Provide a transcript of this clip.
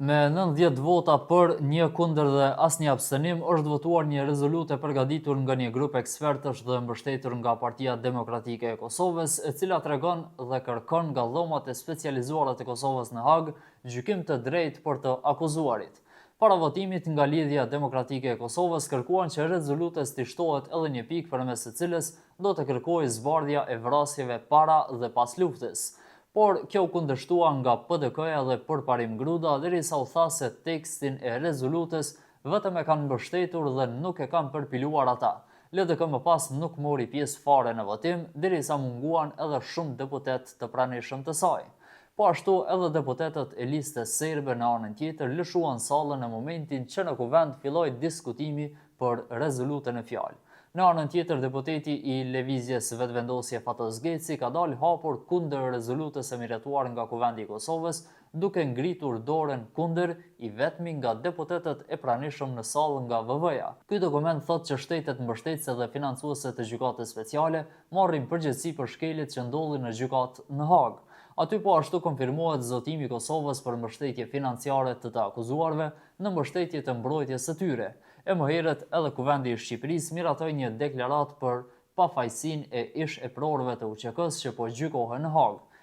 Me 90 vota për, një kundër dhe asnjë abstenim, është votuar një rezolutë e përgatitur nga një grup ekspertësh dhe mbështetur nga Partia Demokratike e Kosovës, e cila tregon dhe kërkon nga dhomat e specializuara të Kosovës në Hag gjykim të drejtë për të akuzuarit. Para votimit nga Lidhja Demokratike e Kosovës kërkuan që rezolutës t'i shtohet edhe një pikë përmes së cilës do të kërkojë zbardhja e vrasjeve para dhe pas luftës. Por kjo u kundërshtua nga PDK-ja dhe Përparim Gruda, derisa u tha se tekstin e rezolutës vetëm e kanë mbështetur dhe nuk e kanë përpiluar ata. LDK më pas nuk mori pjesë fare në votim, derisa munguan edhe shumë deputet të pranishëm të saj. Po ashtu edhe deputetët e listës serbe në anën tjetër lëshuan sallën në momentin që në kuvend filloi diskutimi për rezolutën e fjalë. Në anën tjetër, deputeti i Lëvizjes Vetëvendosje Fatës Geci ka dalë hapur kundër rezolutës së miratuar nga Kuvendi i Kosovës, duke ngritur dorën kundër i vetmi nga deputetët e pranishëm në sallë nga VV-ja. Ky dokument thotë që shtetet mbështetëse dhe financuese të gjykatës speciale marrin përgjegjësi për shkeljet që ndodhin në gjykatë në Hag. Aty po ashtu konfirmohet zotimi i Kosovës për mbështetje financiare të akuzuarve në mbështetje të mbrojtjes së tyre. E më herët edhe Kuvendi i Shqipërisë miratoi një deklaratë për pafajësinë e ish-eprorëve të UÇK-s që po gjykohen në Hag.